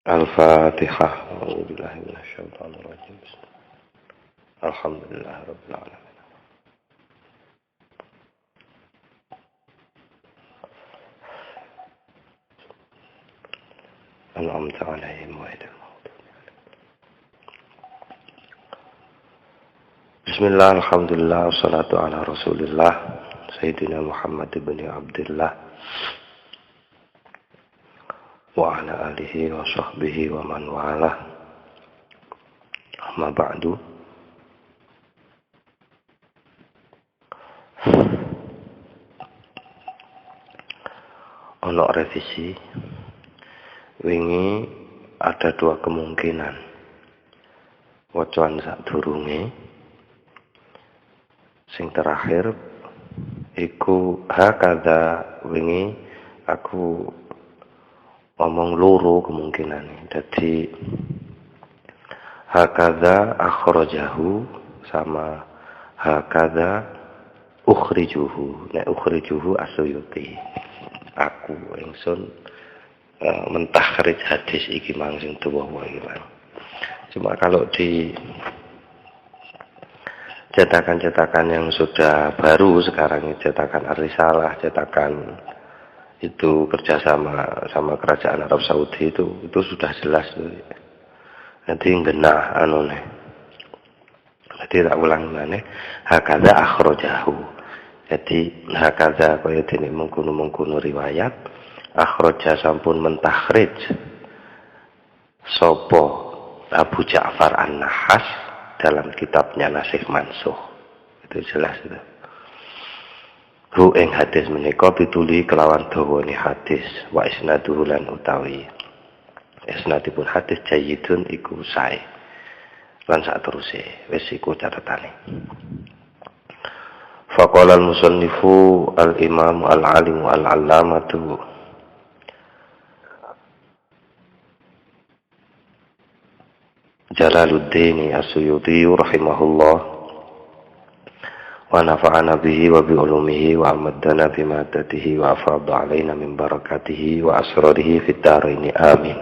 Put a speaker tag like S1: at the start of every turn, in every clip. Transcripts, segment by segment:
S1: Al-Fatihah. A'udzubillahi minasyaitonir rajim. Alhamdulillahirabbil alamin. An'amta 'alaihim ghairil maghdubi 'alaihim. Bismillah, alhamdulillah, wassalatu ala Rasulillah Sayyidina Muhammad ibn Abdullah wa ala alihi wa sahbihi wa man walah. Amma ba'du. Ono revisi wingi ada dua kemungkinan. Wacan sadurunge sing terakhir iku hakada wingi aku ngomong loro kemungkinan. Jadi hakada akhrajahu sama hakada ukhrijuhu. Nek ukhrijuhu Asyuyuti. Aku ingsun mentakhrij hadis iki mang sing dawa wae. Cuma kalau di cetakan-cetakan yang sudah baru sekarang, cetakan Ar-Risalah, cetakan itu kerjasama sama kerajaan Arab Saudi itu sudah jelas. Nanti genah anone. Jadi tak ulang maneh, hakadza akhrajahu. Jadi hakadza kaya dene mengkono-mengkono riwayat, akhraja sampun mentakhrij sapa Abu Ja'far An-Nahas dalam kitabnya Nasikh Mansukh. Itu jelas itu. Hu ing hadis menika pituli kelawan dawane hadis wa isnaduhu lan utawi isnadipun hadis jayyidun iku sae lan sateruse wis iku catetane. Faqala al-musannifu al-imam al-alim al-allamatu Jalaluddin Asyuyuti rahimahullah wa nafa'ana bihi wa bi ulumihi wa amaddana bi madatihi wa afadha alaina min barakatihi wa asrarihi fid dharain amin.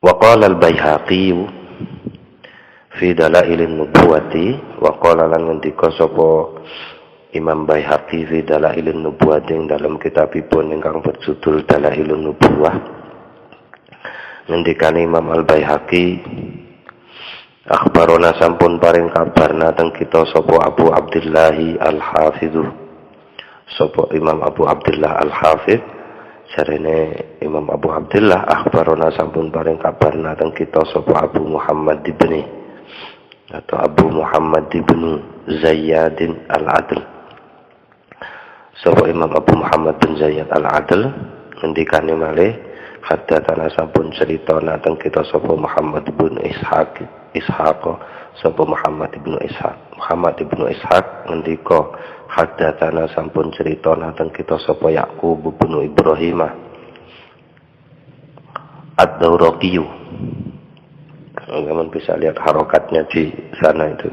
S1: Wa qala al-Baihaqi fi dalailin nubuwati wa qala lan ngendika sapa Imam Baihaqi fi dalailin nubuwati dalam kitabipun ingkang berjudul Dalailun Nubuwah. Ngendikane Imam Al-Baihaqi akhbarona sampun paring kabarna teng kita sapa Abu Abdullah Al-Hafidz. Sapa Imam Abu Abdullah Al-Hafidz jarene Imam Abu Abdullah akhbarona sampun paring kabarna teng kita sapa Abu Muhammad ibni atau Abu Muhammad ibnu Zayyadin Al-Adl. Sapa Imam Abu Muhammad bin Zayyad Al-Adl ngendikane malih haddatsana sampun cerita nateng kita sapa Muhammad bin Ishaq sapa Muhammad bin Ishaq ngendika haddatsana sampun cerita nateng kita sapa Yaqub bin Ibrahim Ad-Dawraqi. Kamu bisa lihat harokatnya di sana itu,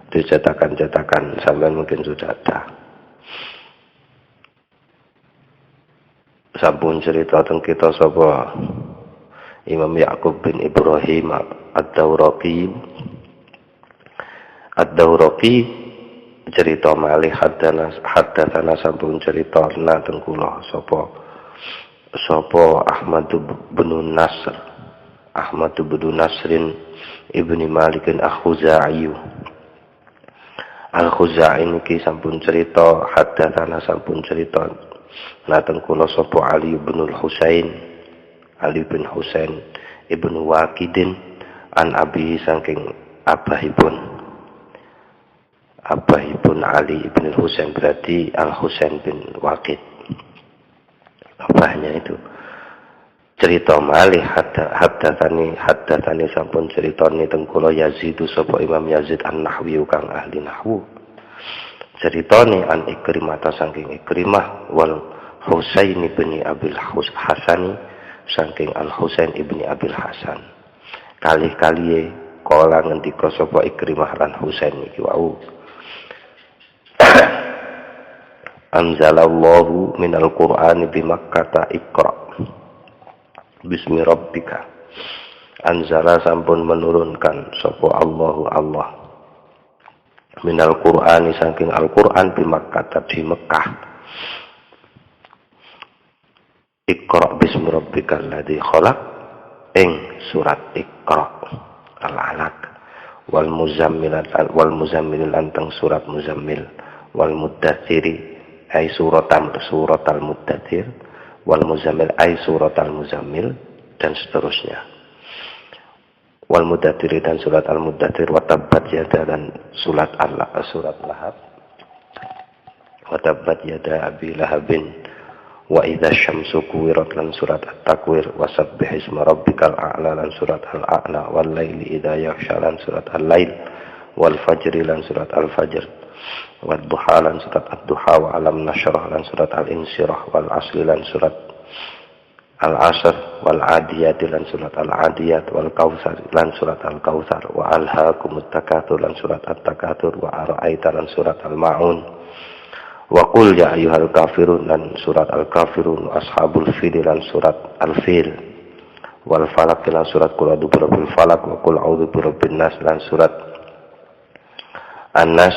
S1: di cetakan-cetakan sampai mungkin sudah ada. Sampun cerita tentang kita sapa Imam Yaqub bin Ibrahim Ad-Dawraqi cerita malih haddatsana sampun cerita tentang kula sapa Ahmad bin Nasrin ibni Malik Al-Khuzai. Al-Khuzai niki sampun cerita haddatsana sampun cerita nateng kula sapa Ali bin Husain ibn Waqidin an abi saking abahipun Ali bin Husain, berarti Al-Husain bin Waqid abahnya itu. Cerita malih haddatsani sampun ceritane teng kula Yazid sapa Imam Yazid An-Nahwi kang ahli nahwu. Ceritane an Ikrimah saking Ikrimah wal Husain bin Abil Hasan saking Al-Husain ibni Abil Hasan. Kalih-kalihe kala ngendika sapa Ikrimah lan Husain iki wau. Anzalallahu minal Qur'ani bimakkata Iqra bismi rabbika. Anzala sampun menurunkan sapa Allahu Allah minal Qur'ani saking Al-Qur'an bimakkata di Mekah. Iqra bismi rabbikal ladzi khalaq ing surat Iqra al-alaq wal muzammil anteng surat muzammil wal muddatsiri ay suratal muddatsir wal muzammil ay suratal muzammil dan seterusnya. Wal muddatsiri dan surat al muddatsir wa tabbat yada dan surat Lahab wa tabbat yada abi lahabin wa idza syamsu kuwirat lan surat at-takwir wa sabbih isma rabbikal a'la lan surat al-a'la wal laili idza yaghsha lan surat al-lail wal fajri lan surat al-fajr wad duha lan surat ad-duha wa alam nashrah lan surat al-insyirah wal asri lan surat al-asr wal adiyat lan surat al-adiyat wal kautsar lan surat al-kautsar wa alhaakumut takatsur lan surat at-takatsur wa ara'aita lan surat al-maun wa qul ya ayyuhal kafirun lan surat al-kafirun ashabul fil lan surat al-fil wal falaq lan surat qul a'udzu birabbil falaq wa qul a'udzu birabbin nas lan surat an-nas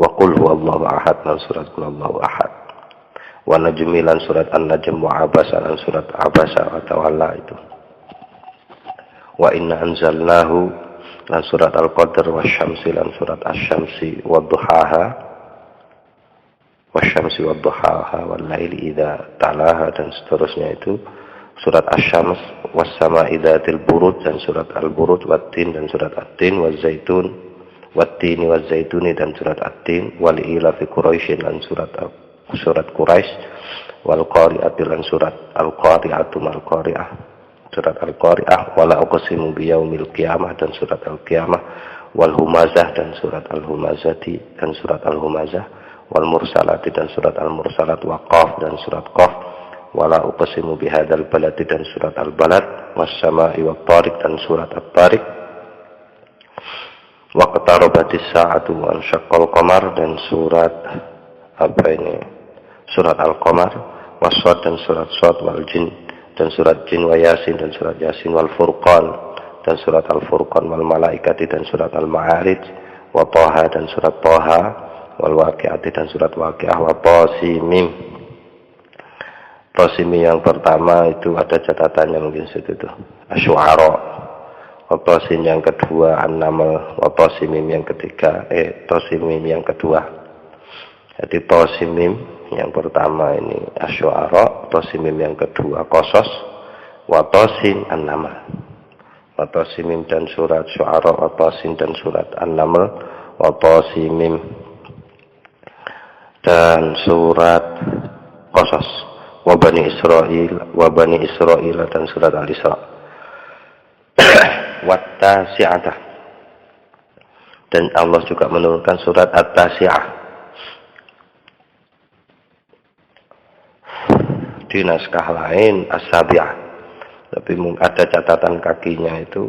S1: wa qul huwallahu ahad lan surat qul huwallahu ahad wa najmi lan surat an-najm wa abasa lan surat abasa wa tawalla itu wa inna anzalnahu lan surat al-qadr wasyamsi lan surat asy-syamsi wa duhaha wasyamsi wa duhaha wal laili idza talaha dan seterusnya itu surat asy-syams was sama'i dzatil buruj dan surat al-buruj wat-tin dan surat at-tin waz zaitun wat-tini waz zaituni dan surat at-tin wal ila fi quraisy dan surat Quraisy wal qari'ati lan surat al-qari'atu mal qari'ah surat al-qari'ah wala uqsimu biyaumil qiyamah dan surat al-qiyamah wal humazah dan surat al-humazati dan surat al-humazah wal mursalati dan surat al-mursalat wa qaf dan surat qaf wala uqsimu bihadzal baladi dan surat al-balad was sama'i wat tariq dan surat at-tariq wa qatarabatis sa'atu wa ansyaqqal qamar dan surat surat al-qamar waswad dan surat swad wal jin dan surat jin wa yasin dan surat yasin wal furqan dan surat al-furqan wal malaikati dan surat al-ma'arij wa taha dan surat taha wal waqi'ati dan surat waqi'ah wa tasimim. Tasimim yang pertama itu ada catatannya mungkin situ itu asy-syu'ara. Wa tasim yang kedua an-naml wa tasimim yang ketiga tasimim yang kedua. Jadi tasimim yang pertama ini asy-syu'ara, tasimim yang kedua qasas wa tasim an-naml. Wa tasimim dan surat syu'ara wa tasim dan surat an-naml wa tasimim dan surat Qasas wa bani Israil dan surat Al-Isra wa Tasi'ah dan Allah juga menurunkan surat At-Tasi'ah di naskah lain As-Sabi'ah tapi ada catatan kakinya itu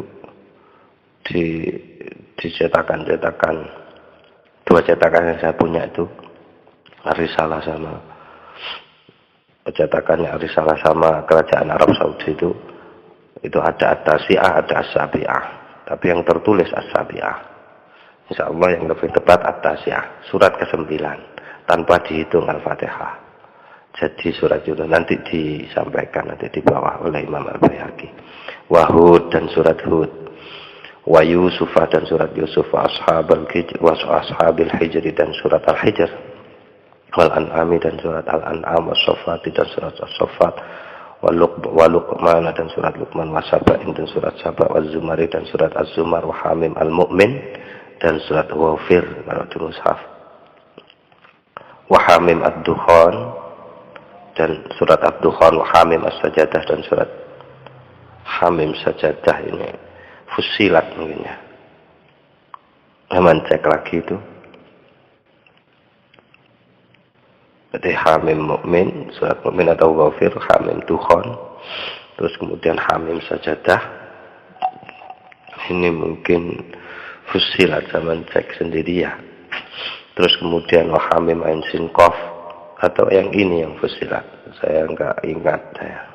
S1: dicetakan dua cetakan yang saya punya itu Risalah sama cetakannya Risalah sama kerajaan Arab Saudi itu ada At-Tasi'ah, ada As-Sabi'ah. Tapi yang tertulis As-Sabi'ah. Insyaallah yang lebih tepat At-Tasi'ah, surat ke-9 tanpa dihitung Al-Fatihah. Jadi surat itu nanti disampaikan nanti di bawah oleh Imam Al-Baihaqi. Wa Hud dan surat Hud. Wa Yusuf dan surat Yusuf wa ashabil hijri dan surat Al-Hijr. Wal An'ami dan surat Al-An'am wa Saffati dan surat As-Saffat wa Luqman dan surat Luqman wa Saba'in dan surat Saba' wa Zumari dan surat Az-Zumar wa Hamim Al-Mu'min dan surat Ghafir di mushaf wa Hamim Ad-Dukhan dan surat Ad-Dukhan wa Hamim As-Sajadah dan surat Hamim Sajadah ini Fussilat mungkin ya. Cek lagi itu. Jadi Hamim Mu'min, surat Mu'min atau Ghafir, Hamim Dukhan, terus kemudian Hamim Sajadah. Ini mungkin Fussilat zaman cek sendiri ya. Terus kemudian Hamim Ain Sin Qaf, atau yang ini yang Fussilat? Saya enggak ingat saya.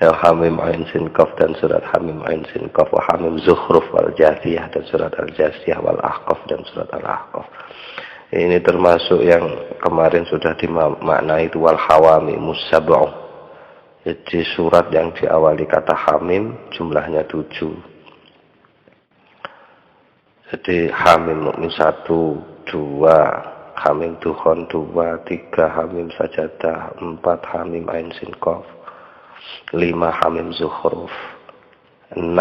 S1: Ya, Hamim Ain Sin Qaf dan surat Hamim Ain Sin Qaf, wa Hamim Zukhruf wal Jathiyah dan surat Al-Jathiyah wal Ahqaf dan surat Al-Ahqaf. Ini termasuk yang kemarin sudah dimaknai itu wal Hawami Musab'u. Jadi surat yang diawali kata Hamim jumlahnya 7. Jadi Hamim Mukmin 1, 2, Hamim Dukhon 2, 3 Hamim Sajadah, 4 Hamim Ain Sin Qaf, 5 Hamim Zukhruf, 6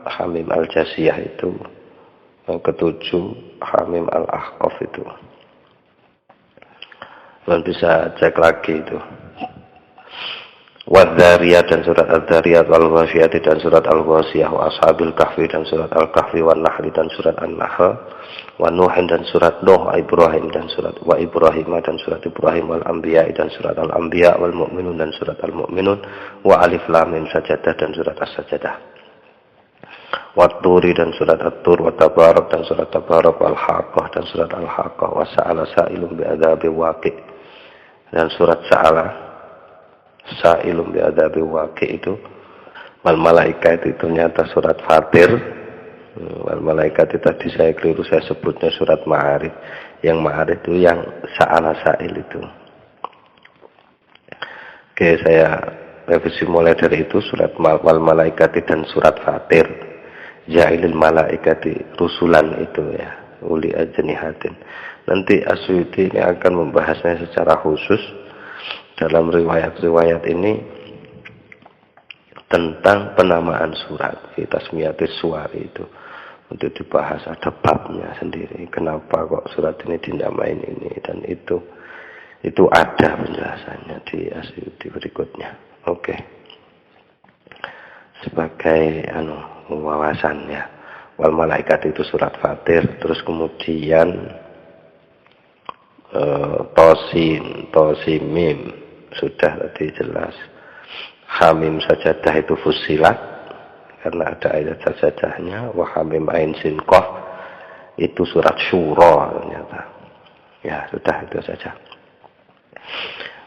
S1: Hamim Al-Jasiyah itu, yang ke-7 Hamim Al-Ahqaf itu. Dan bisa cek lagi itu. Wadz-Dzariyat dan surat Adz-Dzariyat, wal Ghashiyat dan surat Al-Ghashiyah, wa Ashabil Kahfi dan surat Al-Kahfi, wan Nahl dan surat An-Nahl, wa Nuhin dan surat Nuh, Ibrahim dan surat wa Ibrahim dan surat Ibrahim, wal Anbiya dan surat Al-Anbiya, wal Mu'minun dan surat Al-Mu'minun, wa Alif Lam Mim Sajadah dan surat As-Sajadah, wa Turi dan surat At-Tur, wa Tabarak dan surat Tabarak, wal Haqqah dan surat Al-Haqqah, wa Sa'ala Sa'ilun bi'adzabi waqi' dan surat Sa'ala Sa'ilum bi'adzabi waqi' itu. Wal Malaikat itu ternyata surat Fatir. Wal Malaikat itu tadi saya keliru, saya sebutnya surat Ma'arij. Yang Ma'arij itu yang Sa'ala Sa'il itu. Oke, saya revisi mulai dari itu surat Wal Malaikat dan surat Fatir. Ja'ilil Malaikati rusulan itu ya, uli ajnihatin. Nanti Asyuti ini akan membahasnya secara khusus. Dalam riwayat-riwayat ini tentang penamaan surat, tasmiyatis suwari itu untuk dibahas, ada babnya sendiri. Kenapa kok surat ini dinamain ini dan itu ada penjelasannya di Asyuti berikutnya. Oke. Sebagai wawasan ya. Wal Malaikat itu surat Fatir, terus kemudian Tosimim sudah tadi jelas. Hamim Sajadah itu Fussilat karena ada ayat sajadahnya. Wa Hamim Ain Sin Qaf itu surat Syura ternyata. Ya sudah itu saja.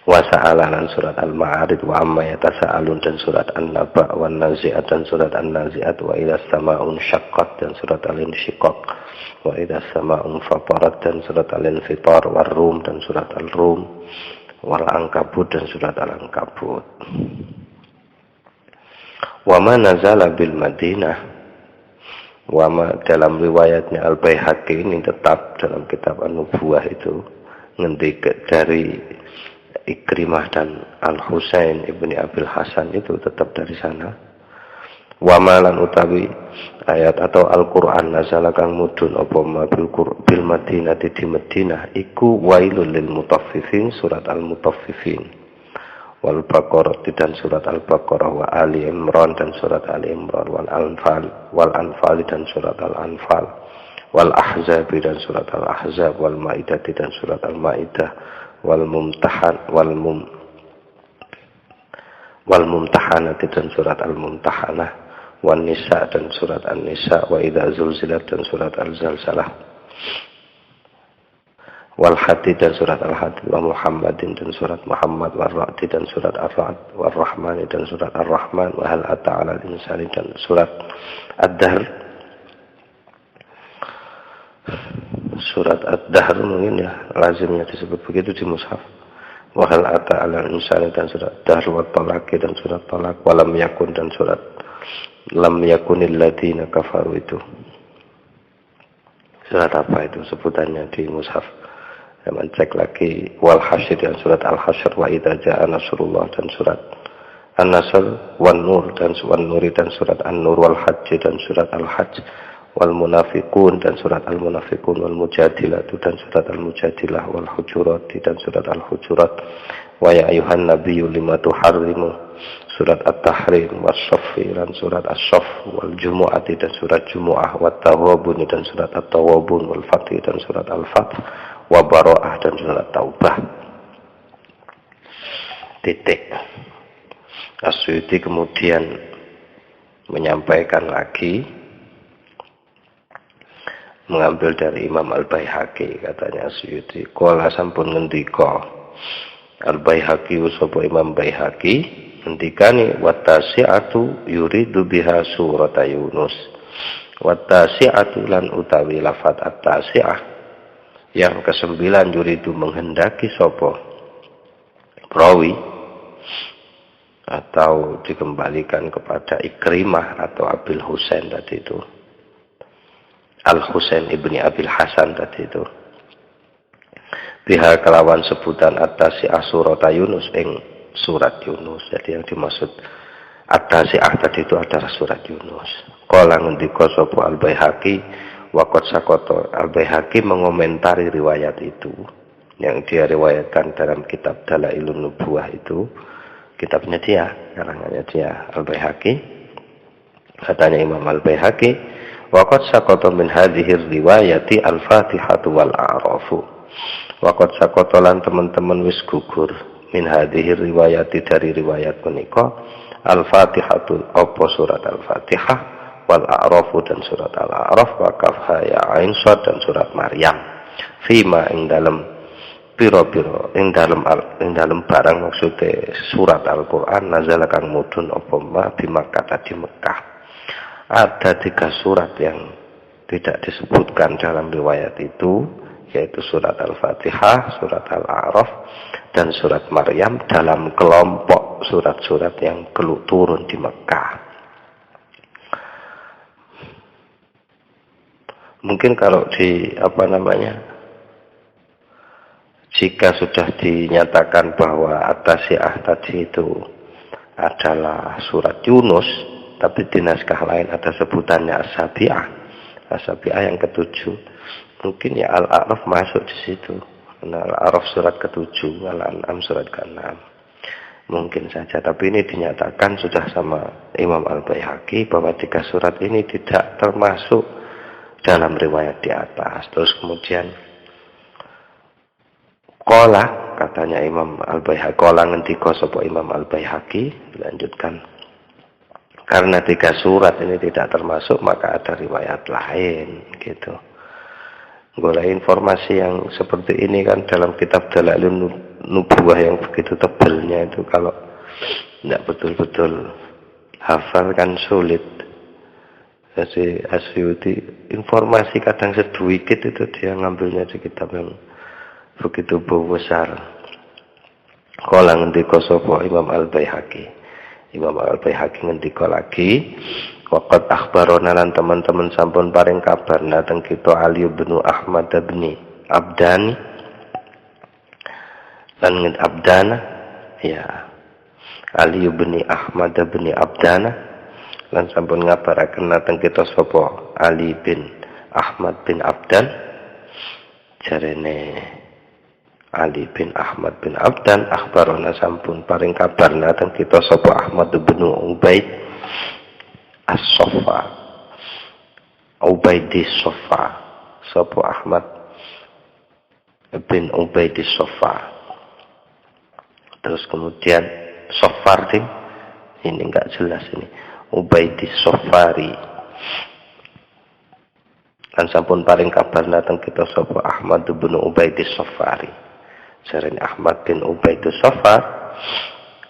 S1: Wa Sa'ala dan surat Al-Ma'arij, wa Amma Yatasa'alun dan surat An-Naba, wa Nazi'at dan surat An-Nazi'at, wa Idza Sama'un Syaqqat dan surat Al-Insyiqaq, wa Idza Sama'un Fatarat dan surat Al-Infitar, wa Rum dan surat Al-Rum, wal Ankabut dan surat Al-Ankabut. Wa ma nazala bil Madinah. Wa ma dalam riwayatnya Al-Baihaqi ini tetap dalam kitab An-Nubuwah itu ngendik dari Ikrimah dan Al-Husain ibni Abil Hasan itu tetap dari sana. Wa ma lan utawi ayat atau Al-Qur'an nazala kang mudhun apa ma bil Madinah di Madinah iku wailul lil mutaffifin surat Al-Mutaffifin, wal Baqarah dan surat Al-Baqarah, wa Ali Imran dan surat Ali Imran, wal Anfal dan surat Al-Anfal, wal Ahzab dan surat Al-Ahzab, wal Maidah dan surat Al-Maidah, wal Mumtahanah dan surat Al-Mumtahanah, wan Nisa dan surat An-Nisa, wa Idza Zulzilat dan surat Al-Zalzalah, wal Hadid dan surat Al-Hadid, wa Muhammadin dan surat Muhammad, wal Ra'd dan surat Ar-Ra'd, wal Rahman dan surat Ar-Rahman, wa Hal Ata 'alal Insani dan surat Ad-Dahr. Surat Ad-Dahr mungkin ya lazimnya disebut begitu di mushaf. Wa Hal Ata 'alal Insani dan surat Dahr, wa Talaq dan surat Talaq, wa Lam Yakun dan surat Lam Yakunil Ladzina Kafaru itu. Surat apa itu sebutannya di mushaf? Saya cek lagi. Wal Hasyr dan surat Al-Hasyr, wa Idza Jaa Nasrullah dan surat An-Nasr, wan Nur dan surat Nuri dan surat An-Nur, wal Hajj dan surat Al-Hajj, wal Munafiqun dan surat Al-Munafiqun, wal Mujadilah dan surat Al-Mujadilah, wal Hujurat dan surat Al-Hujurat, wa ya ayyuhan nabiyyu lima tuharrimu surat At-Tahrim, was Shaffi dan surat As-Shaff, wal Jumu'ati dan surat Jumu'ah, wat Tawabun dan surat At-Tawabun, wal Fath dan surat Al-Fath, wa Bara'ah dan surat Taubah. Titik. Asyuti kemudian menyampaikan lagi mengambil dari Imam Al-Baihaqi, katanya Suyuti, qala sampun ngendika Al-Baihaqi sapa Imam Baihaqi ngendikane wattasi'atu yuridu biha surat Yunus. Wattasi'atu lan utawi lafat at-tasi'ah yang kesembilan yuridu menghendaki sapa perawi atau dikembalikan kepada Ikrimah atau Abil Husain tadi itu, Al-Husain ibni Abil Hasan tadi itu, biha kelawan sebutan at-tasi'ah surat Yunus ing surat Yunus. Jadi yang dimaksud at-tasi'ah tadi itu adalah surat Yunus. Qala ngendika sapa Al-Baihaqi waqad sakoto. Al-Baihaqi mengomentari riwayat itu yang dia riwayatkan dalam kitab Dalailun Nubuwah itu, kitabnya dia, karangannya dia Al-Baihaqi. Katanya Imam Al-Baihaqi waqad sakoto min hadhihi riwayati al-Fatihatu wal A'rafu. Waqad sakoto lan teman-teman wis gugur min hadhihi riwayati dari riwayat menika al-Fatihatu apa surat Al-Fatihah wal A'rafu dan surat Al-A'raf wa kafha ya ain sad dan surat Maryam fima ing dalem piro-piro ing dalem barang maksudnya surat Al-Qur'an nazala kang mudhun apa ma di Makkah di Mekah. Ada 3 surat yang tidak disebutkan dalam riwayat itu, yaitu surat Al-Fatihah, surat Al-A'raf dan surat Maryam dalam kelompok surat-surat yang turun di Mekah. Mungkin kalau jika sudah dinyatakan bahwa at-tasi'ah tadi itu adalah surat Yunus, tapi di naskah lain ada sebutannya as-sabi'ah, as-sabi'ah yang ke-7, mungkin ya Al-A'raf masuk di situ. Al-A'raf surat ke-7, Al-An'am surat ke-6. Mungkin saja, tapi ini dinyatakan sudah sama Imam Al-Baihaqi bahwa 3 surat ini tidak termasuk dalam riwayat di atas. Terus kemudian qala, katanya Imam Al-Baihaqi, qala ngendika sapa Imam Al-Baihaqi, dilanjutkan, karena 3 surat ini tidak termasuk maka ada riwayat lain gitu. Golek informasi yang seperti ini kan dalam kitab Dalailun Nubuwah yang begitu tebalnya itu, kalau tidak betul-betul hafal kan sulit. Jadi Asyuti informasi kadang sedikit itu dia ngambilnya di kitab yang begitu besar. Kala ngendika sapa Imam Al-Baihaqi. Imam Al-Baihaqi ngendika lagi, waqad akhbarana lan teman-teman sampun paring kabar dateng kita Ali bin Ahmad bin Abdan lan Abdana, ya, Ali bin Ahmad bin Abdana lan sampun ngabaraken dateng kita sapa Ali bin Ahmad bin Abdan, jarene Ali bin Ahmad bin Abdan akhbarana sampun paring kabar dateng kita sapa Ahmad bin Ubaid As-Soffa, Ubaidis Soffa, sapa Ahmad bin Ubaidis Soffa. Terus kemudian Soffari, ini enggak jelas ini, Ubaidis Soffari. Dan sampun paring kabar dateng kita sapa Ahmad bin Ubaidis Soffari. Jarene Ahmad bin Ubaidis Soffar,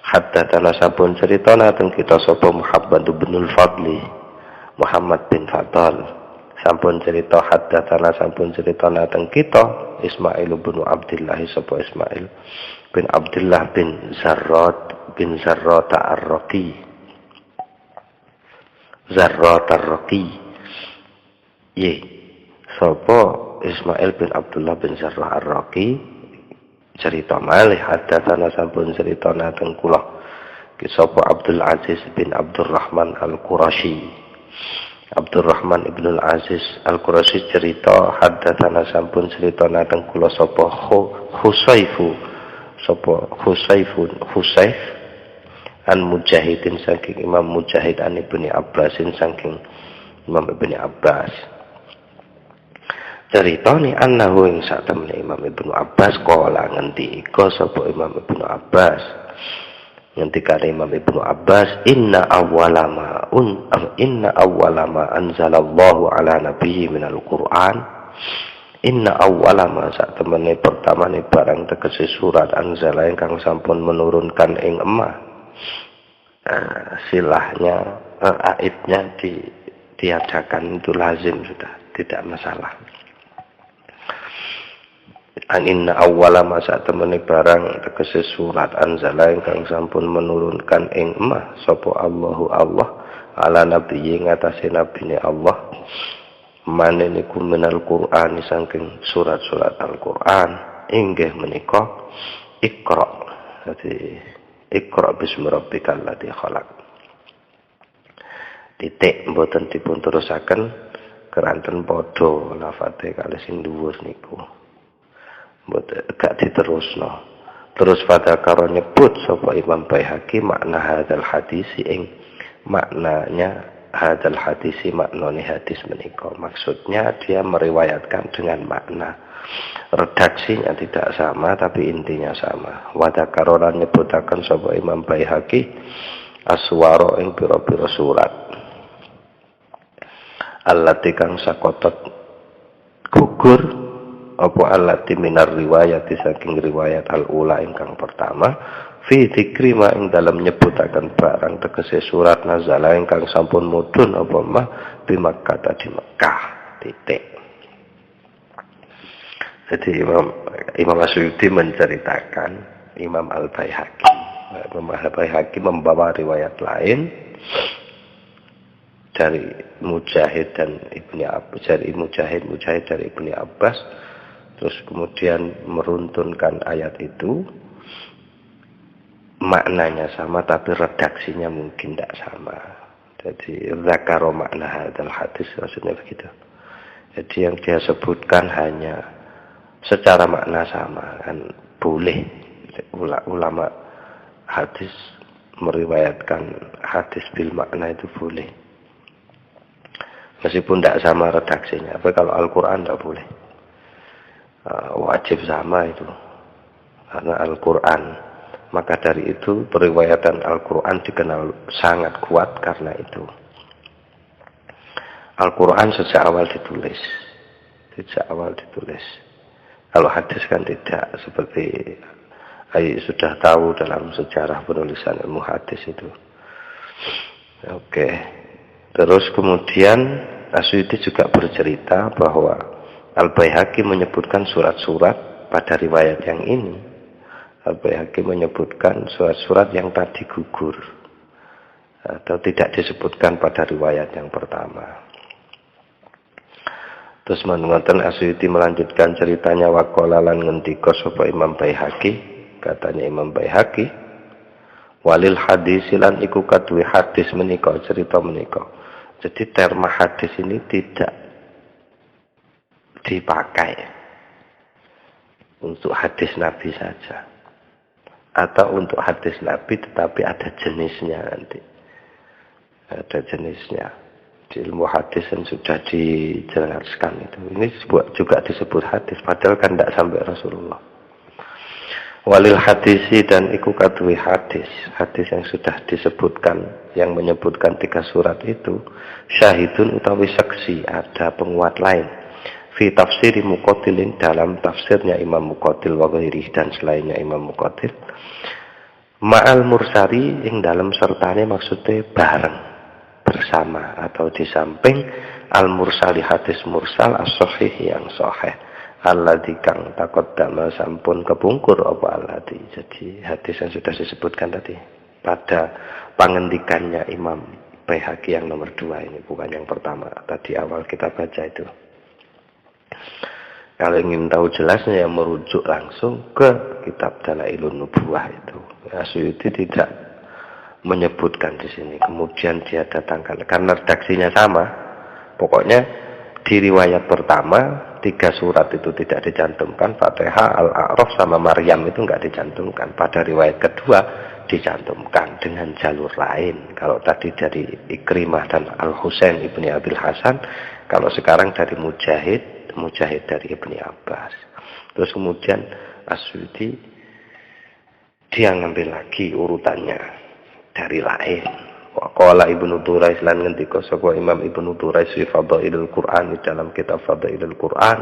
S1: haddatsana sampun cerita dateng kita sapa Muhammad bin Al-Fadli, Muhammad bin Fadl. Sampun cerita haddatsana sampun cerita dateng kita Ismail bin Abdullah, sapa Ismail bin Abdullah bin Zarrat Ar-Raqi. Zarrat Ar-Raqi. Ye, sapa Ismail bin Abdullah bin Zarrat Ar-Raqi cerita malih haddatsana sampun cerita dateng kula sapa Abdul Aziz bin Abdurrahman Al-Qurashi. Abdurrahman ibn Al-Aziz Al-Qurashi cerita haddatsana sampun cerita dateng kula sapa Husayf an Mujahidin saking Imam Mujahid an Ibnu Abbasin saking Imam Ibnu Abbas. Ceritane annahu ing satemene Imam Ibnu Abbas kala ngendika sapa Imam Ibnu Abbas, Ngendika Imam Ibnu Abbas, inna awwalama anzalallahu ala nabiyyi minal Qur'an. Inna awwalama sak temene pertamane barang tegese surat anzala ingkang sampun menurunkan ing emah. Silahnya aidnya diadakan itu lazim sudah, tidak masalah. Inna awwala ma satemene barang tegese surat anzala ingkang sampun menurunkan ing emah sapa Allahu Allah ala nabiyyi ngatasi nabine Allah maneniku minal Qur'an saking surat-surat Al-Qur'an inggih menika Iqra. Dadi Iqra bismi rabbikal ladzi khalaq. Titik mboten dipun terusaken keranten padha lafate kalih sing dhuwur niku. Gak diterusno. Terus pada karo nyebut sapa Imam Baihaqi makna hadzal hadis ing maknanya hadzal hadis maknane hadis menika. Maksudnya dia meriwayatkan dengan makna. Redaksinya tidak sama tapi intinya sama. Wada karolan nyebutaken sapa Imam Baihaqi aswara ing pira-pira surat. Allati kang sakotot gugur apa allati minar riwayat saking riwayat al-ula ingkang pertama fi dzikri ma ing dalam nyebutaken barang tegese surat nazala ingkang sampun mudhun apa mah di Makkah di Mekah titik. Jadi Imam Asy'uti menceritakan Imam Al-Baihaqi. Imam Al-Baihaqi membawa riwayat lain dari Mujahid dan Ibni Abbas, dari Mujahid dari Ibni Abbas. Terus kemudian meruntunkan ayat itu, maknanya sama tapi redaksinya mungkin tidak sama. Jadi zakaro makna hadzal hadis maksudnya begitu. Jadi yang dia sebutkan hanya secara makna sama, kan boleh ulama hadis meriwayatkan hadis bil makna itu boleh. Meskipun tidak sama redaksinya, tapi kalau Al-Quran tidak boleh. Wajib sama itu karena Al-Quran, maka dari itu periwayatan Al-Quran dikenal sangat kuat karena itu. Al-Quran sejak awal ditulis. Kalau hadis kan tidak, seperti sudah tahu dalam sejarah penulisan ilmu hadis itu. Oke. Terus kemudian Asy'uti juga bercerita bahwa Al-Baihaqi menyebutkan surat-surat pada riwayat yang ini. Al-Baihaqi menyebutkan surat-surat yang tadi gugur atau tidak disebutkan pada riwayat yang pertama. Terus menurutkan Asy'uti melanjutkan ceritanya waqala lan ngendika sapa Imam Baihaqi, katanya Imam Baihaqi, walil hadis lan iku kaduwe hadis menika cerita menika. Jadi terma hadis ini tidak dipakai untuk hadis Nabi saja atau untuk hadis Nabi tetapi ada jenisnya nanti, ada jenisnya di ilmu hadis yang sudah dijelaskan itu. Ini juga disebut hadis padahal kan tidak sampai Rasulullah. Walil hadisi dan iku kadwi hadis yang sudah disebutkan, yang menyebutkan 3 surat itu syahidun utawi saksi, ada penguat lain fi tafsiri Muqatilin dalam tafsirnya Imam Muqatil wa ghairihi dan selainnya Imam Muqatil ma'al mursari yang dalam sertane maksudnya bareng bersama atau di samping al-mursali hadis mursal as-sahih yang sahih alladzi kang taqaddama sampun kepungkur apa alladzi. Jadi hadis yang sudah disebutkan tadi pada pangendikannya Imam Baihaqi yang nomor 2 ini, bukan yang pertama tadi awal kita baca itu. Kalau ingin tahu jelasnya yang merujuk langsung ke kitab Dalailun Nubuwah itu. Asy'uti tidak menyebutkan di sini. Kemudian dia datangkan karena redaksinya sama. Pokoknya di riwayat pertama 3 surat itu tidak dicantumkan, Fatihah, Al-A'raf sama Maryam itu enggak dicantumkan. Pada riwayat kedua dicantumkan dengan jalur lain. Kalau tadi dari Ikrimah dan Al-Husain Ibni Abil Hasan, kalau sekarang dari Mujahid dari Ibni Abbas. Terus kemudian Asy'uti dia ngambil lagi urutannya dari lain. Qala Ibnu Turais lan ngendika sapa Imam Ibnu Turais fi Fadailul Quran dalam kitab Fadailul Quran.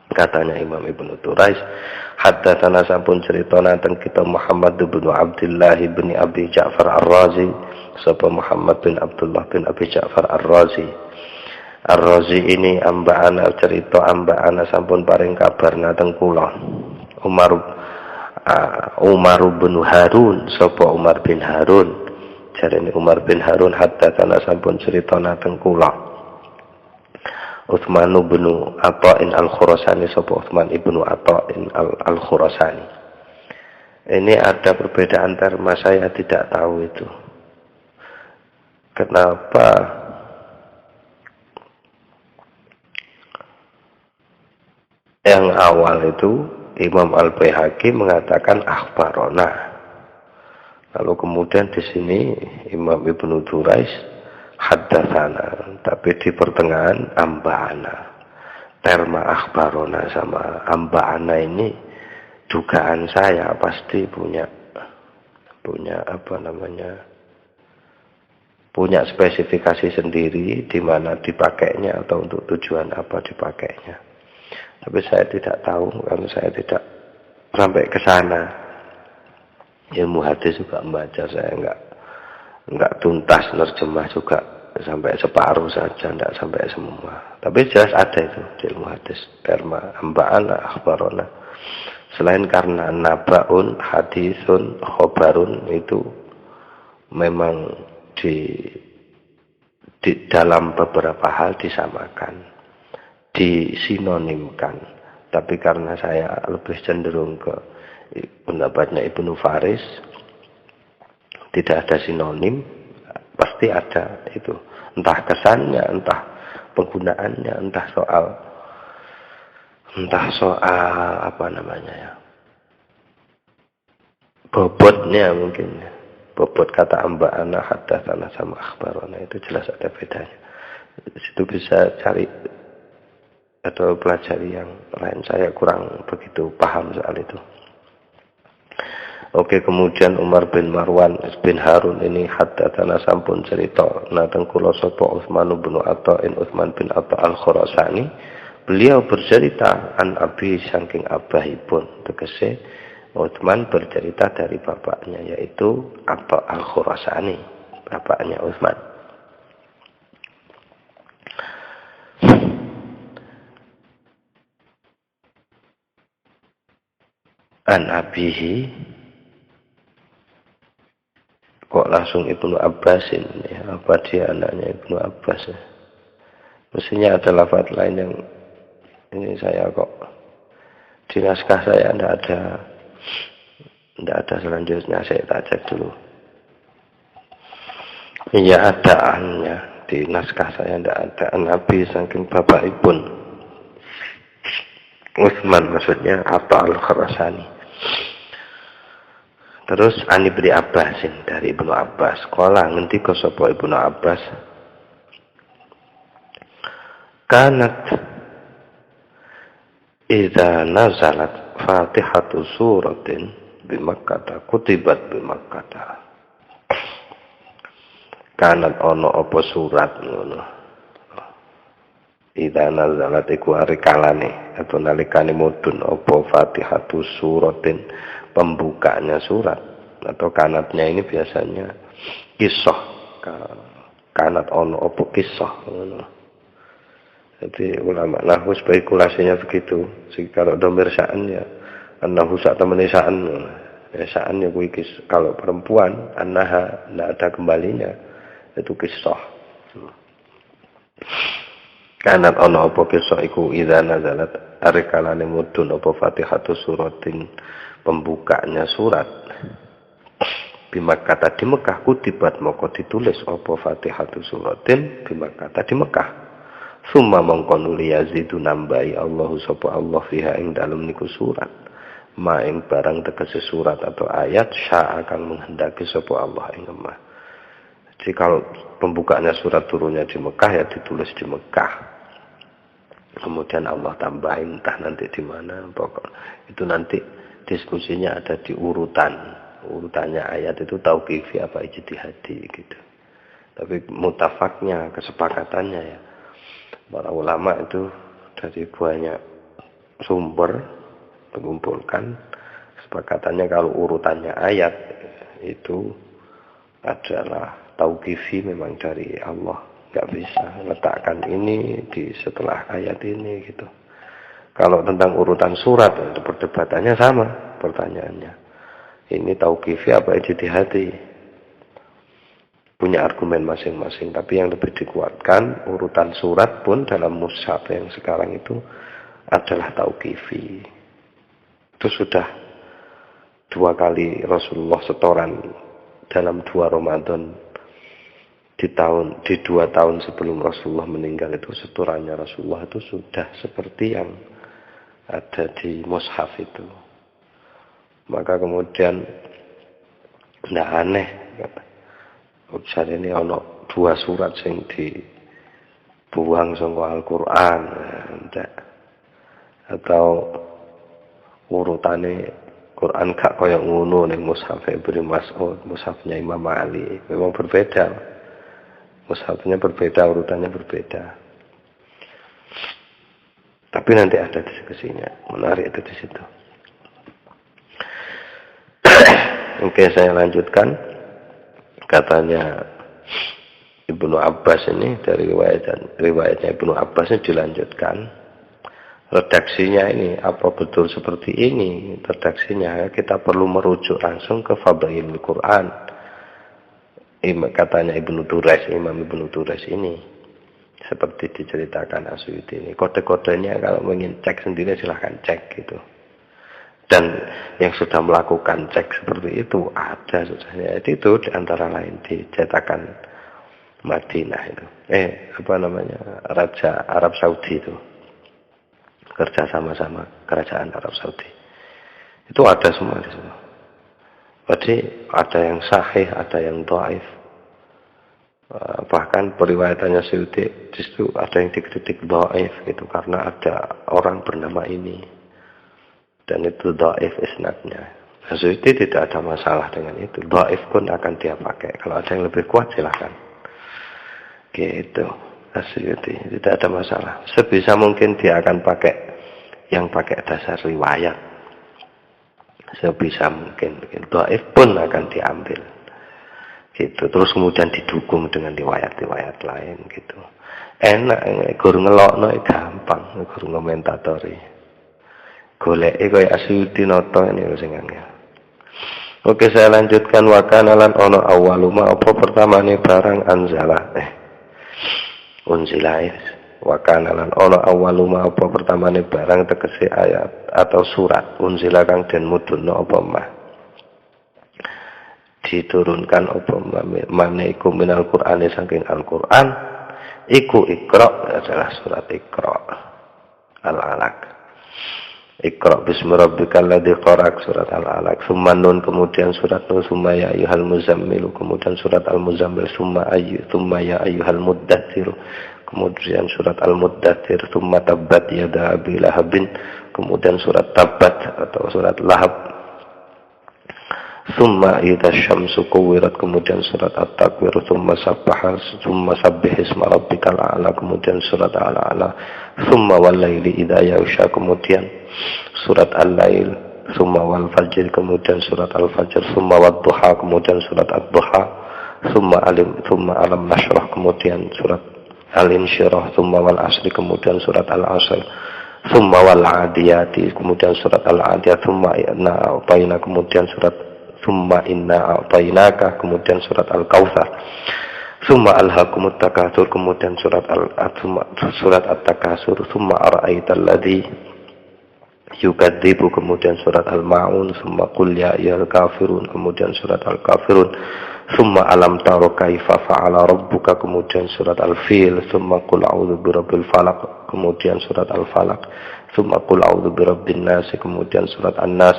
S1: Katanya Imam Ibnu Turais, haddatsana sampun ceritana teng kita Muhammad bin Abdullah bin Abi Ja'far Ar-Razi, sapa Muhammad bin Abdullah bin Abi Ja'far Ar-Razi. Ar-Razi ini amba'ana cerita amba'ana sampun paring kabarna teng kula. Umar bin Harun, sapa Umar bin Harun. Jarene Umar bin Harun haddatsana sampun ceritana teng kula. Utsman bin Ata'in Al-Khurasani, sapa Utsman ibnu Ata'in Al-Khurasani. Ini ada perbedaan terma, saya tidak tahu itu. Kenapa yang awal itu Imam Al-Baihaqi mengatakan akhbarona. Lalu kemudian di sini Imam Ibnu Turais haddatsana, tapi di pertengahan amba'ana. Terma akhbarona sama amba'ana ini dugaan saya pasti punya punya spesifikasi sendiri di mana dipakainya atau untuk tujuan apa dipakainya. Tapi saya tidak tahu karena saya tidak sampai ke sana. Ilmu hadis juga membaca, saya enggak tuntas nerjemah juga sampai separuh saja, enggak sampai semua. Tapi jelas ada itu di ilmu hadis. Terma amba'ana akhbarona. Selain karena nabaun, hadisun, khobarun itu memang di dalam beberapa hal disamakan, disinonimkan. Tapi karena saya lebih cenderung ke pendapatnya Ibnu Faris, tidak ada sinonim, pasti ada itu. Entah kesannya, entah penggunaannya, entah soal apa namanya ya, bobotnya mungkin. Bobot kata amba'ana haddatsana sama akhbarana itu jelas ada bedanya. Di situ bisa cari atau pelajari yang lain, saya kurang begitu paham soal itu. Oke, kemudian Umar bin Marwan bin Harun ini haddatsana sampun cerita nateng kula sapa Utsman bin Ata'in Utsman bin Ata' Al-Khurasani. Beliau bercerita an abi saking abahipun, tegese Utsman bercerita dari bapaknya yaitu Ata' Al-Khurasani, bapaknya Utsman. An abihi, kok langsung Ibnu Abbasin ya, apa dia anaknya Ibnu Abbas ya? Mestinya ada lafaz lain yang ini saya kok di naskah saya tidak ada selanjutnya, saya tak cek dulu. Iya adaannya di naskah saya tidak ada. Nabi saking bapak ibun Utsman, maksudnya Ata' Al-Khurasani. Terus Ani Ibnu Abbasin, dari Ibnu Abbas. Kala ngendika sapa Ibnu Abbas, kanat idza nazalat Fatihatu suratin bi Makkah kutibat bi Makkah. Kanat ono apa surat ngono. Idza nazalat iku arikalane atau nalikane mudhun apa Fatihatu suratin, pembukanya surat atau kanatnya ini biasanya kisah. Kanat ono opo kisah. Jadi ulama nahwu spekulasinya begitu. Kalau domir sya'an ya an-nahwu sak temene sya'an. Ya sya'an ya kuwi kalau perempuan annaha tidak ada kembalinya, itu kisah. Kanat ono opo kisah iku idza nazalat arikalane mudhun opo Fatihatu suratin, pembukanya surat bimakata di Mekah kutibat moko ditulis apa Fatihatu suratin bimakata di Mekah. Summa mongko nuli yazidu nambahi Allahu sapa Allah fiha ing dalem niku surat ma ing barang tegese surat atau ayat sya akan menghendaki sapa Allah ing emah. Jadi kalau pembukanya surat turunnya di Mekah ya ditulis di Mekah. Kemudian Allah tambahin entah nanti di mana, pokok itu nanti diskusinya ada di urutannya ayat itu tauqifi apa ijtihadi gitu. Tapi mutafaknya, kesepakatannya ya, para ulama itu dari banyak sumber mengumpulkan kesepakatannya kalau urutannya ayat itu adalah tauqifi, memang dari Allah, nggak bisa letakkan ini di setelah ayat ini gitu. Kalau tentang urutan surat itu perdebatannya sama pertanyaannya. Ini tauqifi apa ijtihadi? Punya argumen masing-masing, tapi yang lebih dikuatkan urutan surat pun dalam mushaf yang sekarang itu adalah tauqifi. Itu sudah 2 kali Rasulullah setoran dalam 2 Ramadan di 2 tahun sebelum Rasulullah meninggal, itu setorannya Rasulullah itu sudah seperti yang ada di mushaf itu. Maka kemudian tidak aneh ujar ini ono 2 surat sing dibuang saka Al-Qur'an, atau urutane Quran gak kaya ngono ning mushaf Ibnu Mas'ud, mushafnya Imam Ali, memang berbeda. Mushafnya berbeda, urutannya berbeda. Tapi nanti ada diskusinya, menarik itu di situ. Oke, saya lanjutkan. Katanya Ibnu Abbas ini, dari riwayatnya Ibnu Abbas ini dilanjutkan. Redaksinya ini apa betul seperti ini? Redaksinya kita perlu merujuk langsung ke Fadailul Quran. Katanya Ibnu Duraiz, Imam Ibnu Duraiz ini, seperti diceritakan Asyuti ini. Kode-kodenya kalau ingin cek sendiri silahkan cek gitu. Dan yang sudah melakukan cek seperti itu ada sudahnya. Itu diantara lain di cetakan Madinah itu. Raja Arab Saudi itu. Kerja sama-sama kerajaan Arab Saudi. Itu ada semua di situ. Jadi ada yang sahih, ada yang dhaif. Bahkan periwayatannya Suyuti di situ ada yang dikritik dhaif gitu karena ada orang bernama ini. Dan itu dhaif isnadnya. Suyuti tidak ada masalah dengan itu. Dhaif pun akan dia pakai. Kalau ada yang lebih kuat silahkan. Gitu. Suyuti tidak ada masalah. Sebisa mungkin dia akan pakai yang pakai dasar riwayat. Sebisa mungkin. Dhaif pun akan diambil. Gitu. Terus kemudian didukung dengan riwayat-riwayat lain gitu. Enak, guru ngelokno gampang, guru ngomentatori. Goleke kaya Asyuti noto ini sing angel. Oke, saya lanjutkan. Wa kana lan ono awaluma apa pertamane barang unzila. Wa kana lan ono awaluma apa pertamane barang tegese ayat atau surat unzila kang den mudhunna apa mah. Diturunkan apa mane iku minal Qur'ane saking Al-Qur'an iku Iqra, adalah surat Iqra. Al-Alaq. Iqra bismi rabbikal ladzi khalaq, surat Al-Alaq. Summa Nun, kemudian surat Nun. Summa ya ayyuhal muzammil, kemudian surat Al-Muzammil. Summa ya ayyuhal muddatsir, kemudian surat Al-Muddatsir. Summa tabbat yada abi lahabin, kemudian surat Tabbat atau surat Lahab. Summa idza syamsu kuwirat, kemudian surat At-Takwir. Summa sabbih isma rabbikal a'la, kemudian surat Al-A'la. Summa wal laili idza yaghsha, kemudian surat Al-Lail. Summa wal fajr, kemudian surat Al-Fajr. Summa wad duha, kemudian surat Ad-Duha. Summa alam nashrah, kemudian surat Al-Insyirah. Summa wal asri, kemudian surat Al-Asr. Summa wal adiyati, kemudian surat Al-Adiyat. Summa inna a'tayna, kemudian surat Summa inna a'tainaka, kemudian surat Al-Kautsar. Summa alhaqumut takatsur, kemudian surat At-Takatsur. Summa ara'aital ladzi yukadzibu, kemudian surat Al-Maun. Summa qul ya ayyuhal kafirun, kemudian surat Al-Kafirun. Summa alam tara kaifa fa'ala rabbuka, kemudian surat Al-Fil. Summa qul a'udzu birabbil falaq, kemudian surat Al-Falaq. Summa qul a'udzu birabbin nas, kemudian surat An-Nas.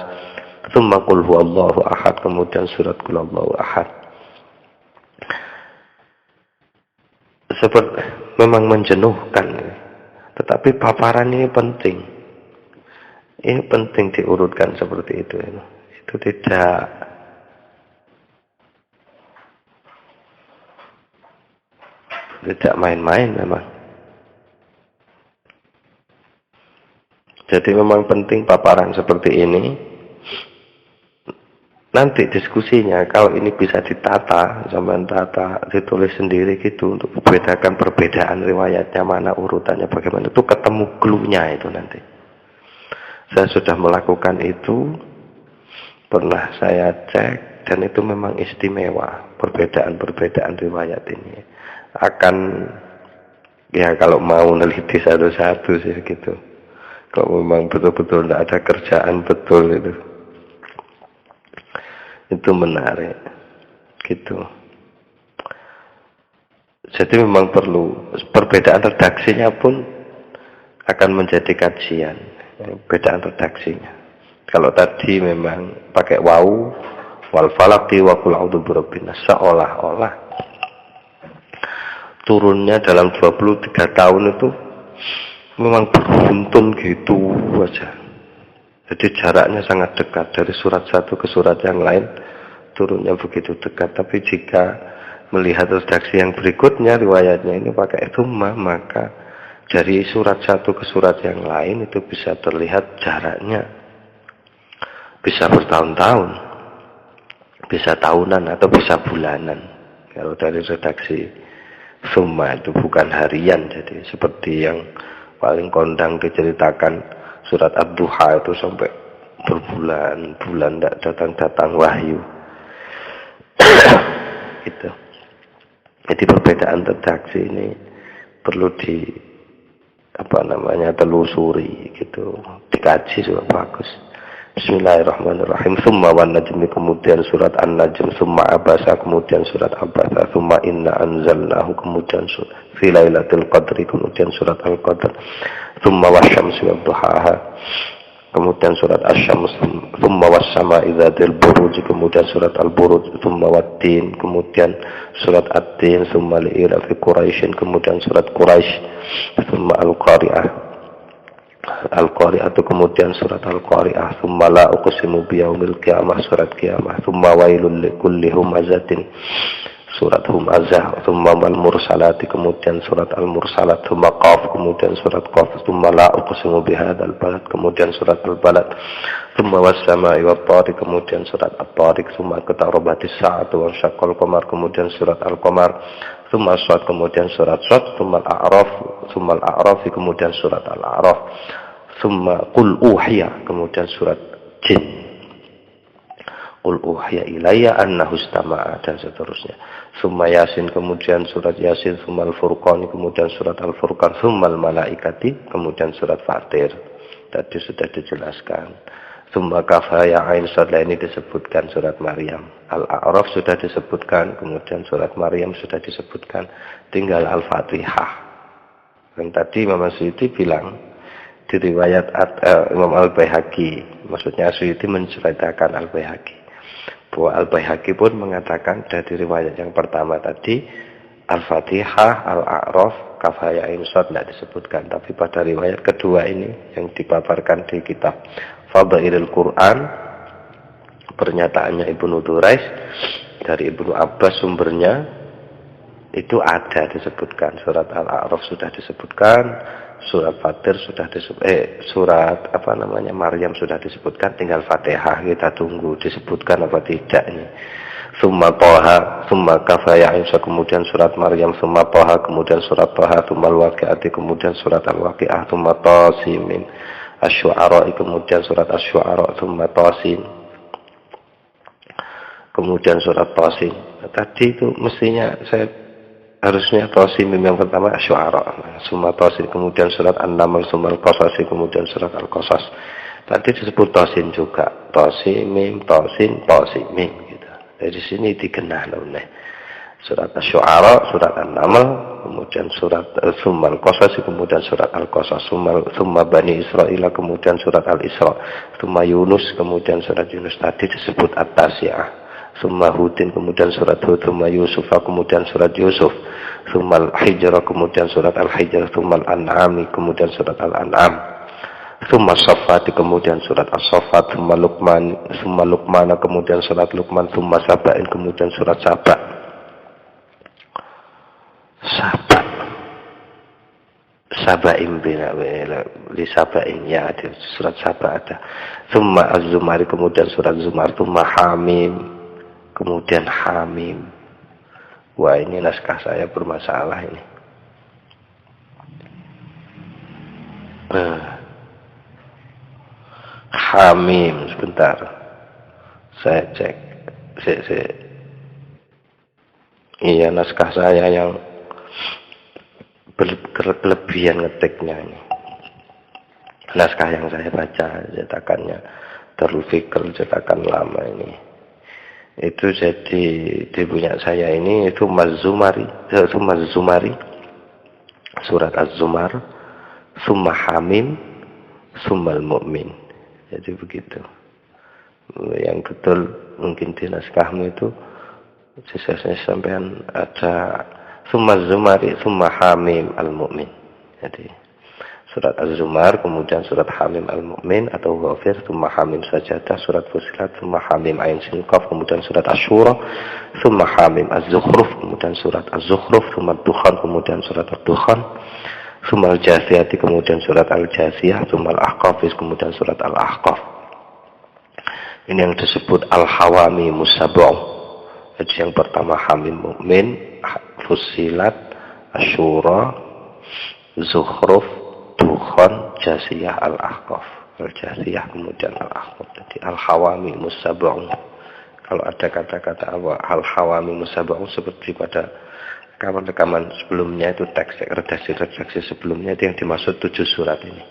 S1: Tsumma qul huwallahu ahad, kemudian surat qul huwallahu ahad. Memang menjenuhkan, tetapi paparan ini penting. Ini penting diurutkan seperti itu. Itu tidak main-main memang. Jadi memang penting paparan seperti ini. Nanti diskusinya kalau ini bisa ditata, zaman tata, ditulis sendiri gitu untuk membedakan perbedaan riwayatnya mana urutannya bagaimana, itu ketemu clue-nya itu nanti. Saya sudah melakukan itu, pernah saya cek dan itu memang istimewa perbedaan-perbedaan riwayat ini. Akan ya kalau mau neliti satu-satu sih gitu. Kalau memang betul-betul tidak ada kerjaan betul itu menarik gitu. Jadi memang perlu perbedaan redaksinya pun akan menjadi kajian, perbedaan redaksinya. Kalau tadi memang pakai wau wal falaqi wa qul a'udzu birabbin nas, seolah-olah turunnya dalam 23 tahun itu memang beruntun gitu aja. Jadi jaraknya sangat dekat dari surat satu ke surat yang lain, turunnya begitu dekat. Tapi jika melihat redaksi yang berikutnya, riwayatnya ini pakai tsumma, maka dari surat satu ke surat yang lain itu bisa terlihat jaraknya. Bisa bertahun-tahun, bisa tahunan atau bisa bulanan. Kalau dari redaksi tsumma itu bukan harian, jadi seperti yang paling kondang diceritakan surat Ad-Duha itu sampai berbulan-bulan tidak datang-datang wahyu. Gitu. Jadi perbedaan redaksi ini perlu telusuri gitu, dikaji sudah bagus. Bismillahirrahmanirrahim. Summa wan najmi, kemudian surat An-Najm, summa abasa, kemudian surat Abasa, summa inna anzalnahu, kemudian fi lailatul qadri, kemudian surat Al-Qadr, summa wasyamsi wadduhaha, kemudian surat Asy-Syams, summa was-sama'i dzatil buruj, kemudian surat Al-Buruj, summa wat-tin, kemudian surat At-Tin, summa li'irafi Quraisyin, kemudian surat Quraisy, summa Al-Qari'ah, kemudian surat Al-Qari'ah, summa la uqsimu biyaumil qiyamah, surat Qiyamah, summa wailul likulli humazatin, surat Humazah, summa al-mursalati, kemudian surat Al-Mursalat, summa Qaf, kemudian surat Qaf, summa la uqsimu bihadzal balad, kemudian surat Al-Balad, summa was-sama'i wat-tariq, kemudian surat At-Tariq, summa qatarabatis sa'atu wa syaqqal qamar, kemudian surat Al-Qamar, summa Shad, kemudian surat Shad, summa Al-A'raf, kemudian surat Al-A'raf, summa Qul Uhiya, kemudian surat Jin, Qul Uhiya ilayya annahu istama'a, dan seterusnya. Summa Yasin, kemudian surat Yasin, summa Al-Furqan, kemudian surat Al-Furqan, summa Al-Malaikati, kemudian surat Fatir. Tadi sudah dijelaskan. Summa Kafa ya Ain Shad, ini disebutkan surat Maryam. Al-A'raf sudah disebutkan, kemudian surat Maryam sudah disebutkan, tinggal Al-Fatihah. Dan tadi Imam Suyuti bilang di riwayat Imam Al-Baihaqi, maksudnya Suyuti menceritakan Al-Baihaqi, bahwa Al-Baihaqi pun mengatakan dari riwayat yang pertama tadi Al-Fatihah, Al-A'raf, Kafaya Insad tidak disebutkan, tapi pada riwayat kedua ini yang dipaparkan di kitab Fadailul Quran, pernyataannya Ibnu Durais dari Ibnu Abbas sumbernya, itu ada disebutkan. Surat Al-A'raf sudah disebutkan, surat Fatir sudah surat Maryam sudah disebutkan, tinggal Fatihah kita tunggu disebutkan apa tidak ini. Summa Toha, summa Kafaya Insya, kemudian surat Maryam, summa Toha, kemudian surat Toha, summa Al-Waqi'ati, kemudian surat Al-Waqi'ah, summa Tasimin, Asy-Syu'ara, kemudian surat Asy-Syu'ara, summa Tasin, kemudian surat Tasin. Tadi itu mestinya saya harusnya Tasin yang pertama Asy-Syu'ara, summa Tasin, kemudian surat An-Naml, summa Al-Qasas, kemudian surat Al-Qasas. Tadi disebut Tasin juga, Tasin, Mim, Tasin, Tasin, Mim. Dari sini dikenal oleh surat Asy-Syu'ara, surat An-Naml, kemudian surat summa Al-Qasas, kemudian surat Al-Qasas, summa Bani Israil, kemudian surat Al-Isra, summa Yunus, kemudian surat Yunus tadi disebut At-Tasi'ah, summa Hudin, kemudian surat Hud, summa Yusuf, kemudian surat Yusuf, summa Al-Hijr, kemudian surat Al-Hijr, summa Al-An'am, kemudian surat Al-An'am, Summa Safat kemudian surat As-Saffat, summa Luqman kemudian surat Luqman, summa Saba'in kemudian surat Saba. Saba'in li Saba'in ya ada surat Saba ada. Summa Az-Zumar kemudian surat Zumar, summa Hamim kemudian Hamim. Wah, ini naskah saya bermasalah ini. Hamim, sebentar. Saya cek. Iya, naskah saya yang berlebihan ngetiknya ini. Naskah yang saya baca cetakannya Darul Fikr, cetakan lama ini. Itu jadi di punya saya ini itu Mazumari, surat Az-Zumar, summa Hamim, summal Mu'min. Jadi begitu. Yang betul mungkin di naskahmu itu saya sampean ada summa Az-Zumari, summa Hamim al-Mu'min. Jadi surat Az-Zumar, kemudian surat Hamim al-Mu'min atau Ghafir, summa Hamim Sajadah, surat Fusilat, summa Hamim Ain Sin Qaf, kemudian surat Asy-Syura, summa Hamim Az-Zukhruf, kemudian surat Az-Zukhruf, summa Dukhan, kemudian surat Ad-Dukhan, summa Al-Jasiyah, kemudian surat Al-Jasiyah, summa Al-Ahqaf, kemudian surat Al-Ahqaf. Ini yang disebut Al-Hawami Musab'u. Jadi yang pertama Hamim Mu'min, Fusilat, Asy-Syura, Zukhruf, Dukhan, Jasiyah, Al-Ahqaf. Al-Jasiyah kemudian Al-Ahqaf. Jadi Al-Hawami Musab'u. Kalau ada kata-kata Al-Hawami Musab'u seperti pada rekaman-rekaman sebelumnya itu teks redaksi sebelumnya itu yang dimaksud 7 surat ini.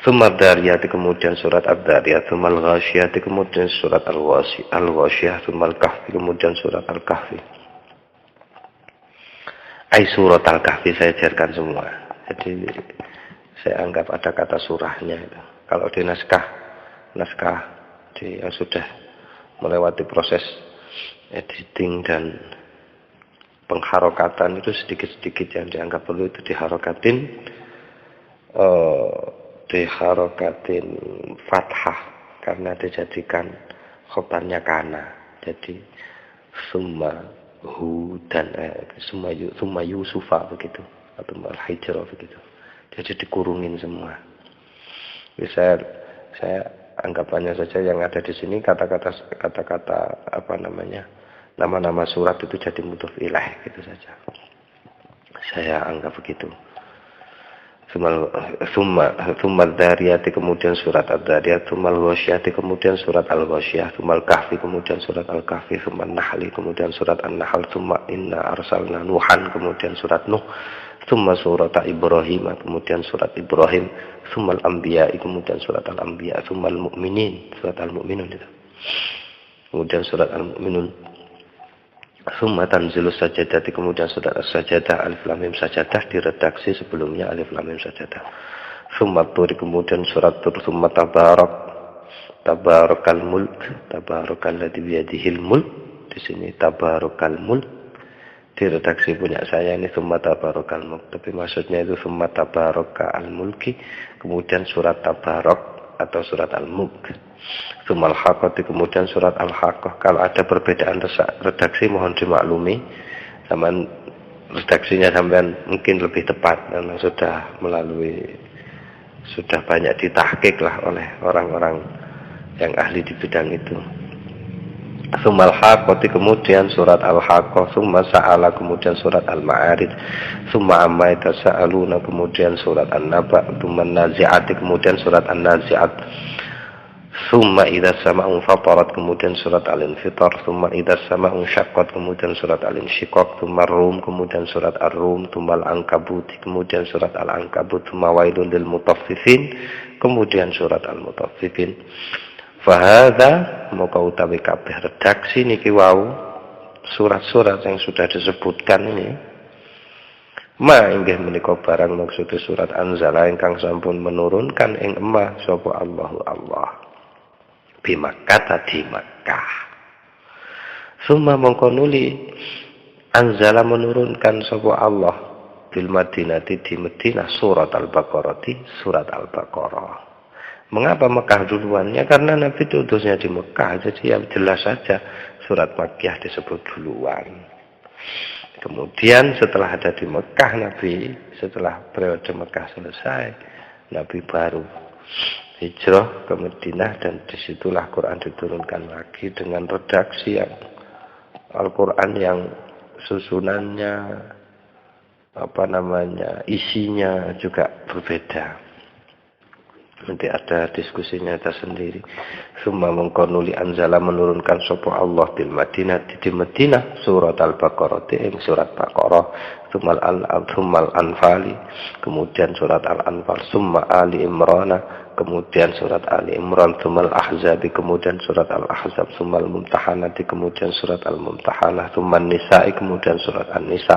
S1: Tsumma Dariyat kemudian surat Ad-Dariyat, tsumma Al-Ghasyiyah kemudian surat Al-Ghasyiyah, tsumma Al-Kahfi kemudian surat Al-Kahfi. Surat Al-Kahfi saya ajarkan semua. Jadi saya anggap ada kata surahnya itu. Kalau di naskah yang sudah melewati proses editing dan pengharokatan itu sedikit-sedikit yang dianggap perlu itu diharokatin fathah karena dijadikan khobarnya kana. Jadi summa hu dan summa Yusufa begitu atau Al-Hijrah begitu. Jadi dikurungin semua. Jadi saya anggapannya saja yang ada di sini kata-kata nama-nama surat itu jadi mudhof ilaih gitu saja. Saya anggap begitu. Tsumma Dariyat kemudian surat Ad-Dariyat, tsumma Al-Ghasyiyah kemudian surat Al-Ghasyiyah, tsumma Al-Kahfi kemudian surat Al-Kahfi, tsumma An-Nahl kemudian surat An-Nahl, tsumma Inna Arsalna Nuhan kemudian surat Nuh, tsumma surat Ibrahim kemudian surat Ibrahim, tsumma Al-Anbiya kemudian surat Al-Anbiya, tsumma Al-Mu'minin surat Al-Mu'minun itu. Kemudian surat Al-Mu'minun. Summa Tanzilus Sajadah kemudian surat As-Sajadah, Alif Lam Mim Sajadah diredaksi sebelumnya Alif Lam Mim Sajadah. Summa Tur kemudian surat Tur, summa Tabarakal Mulk, Tabarakalladzi biyadihil mulk. Di sini Tabarakal Mulk diredaksi punya saya ini summa Tabarakal Mulk, tapi maksudnya itu summa Tabarakal Mulki, kemudian surat Tabarak atau surat Al-Mulk. Tsumma Al-Haqqah kemudian surat Al-Haqqah. Kalau ada perbedaan redaksi mohon dimaklumi. Zaman redaksinya sampean mungkin lebih tepat karena sudah banyak ditahqiq lah oleh orang-orang yang ahli di bidang itu. Tsumma Al-Haqqah kemudian surat Al-Haqqah, tsumma Sa'ala kemudian surat Al-Ma'arij, tsumma Amma Yatasaaluna kemudian surat An-Naba, tsumma An-Nazi'at kemudian surat An-Nazi'at, tsumma Idza Sama'u Fatarat kemudian surat Al-Infitar, tsumma Idza Sama'u Syaqqat kemudian surat Al-Insyiqaq, tsumma Ar-Rum kemudian surat Ar-Rum, tsumma Al-Ankabut kemudian surat Al-Ankabut, tsumma Wailul lil Mutaffifin kemudian surat Al-Mutaffifin. Fahadha maka utawi kabeh redaksi niki wau surat-surat yang sudah disebutkan ini ma inggih menika barang maksudé surat Anzala ingkang sampun menurunkan ing emah sapa Allah bi Makkah di Makkah. Summa mongko nuli Anzala menurunkan sapa Allah bil Madinati di Madinah surat Al-Baqarah surat Al-Baqarah. Mengapa Mekah duluan? Ya karena Nabi diutusnya di Mekah, jadi ya jelas saja surat Makkiyah disebut duluan. Kemudian setelah ada di Mekah, Nabi setelah periode Mekah selesai, Nabi baru hijrah ke Madinah, dan disitulah Quran diturunkan lagi dengan redaksi yang Al-Quran yang susunannya isinya juga berbeda. Nanti ada diskusinya tersendiri. Summa mengkonuli anzala menurunkan sapa Allah bil Madinah di Madinah surat Al-Baqarah surat Baqarah, summal Anfali, kemudian surat Al-Anfal, summa Ali Imran, kemudian surat Ali Imran, summal Ahzab, kemudian surat Al-Ahzab, summal Mumtahanati, kemudian surat Al-Mumtahanah, summal Nisa, kemudian surat An-Nisa.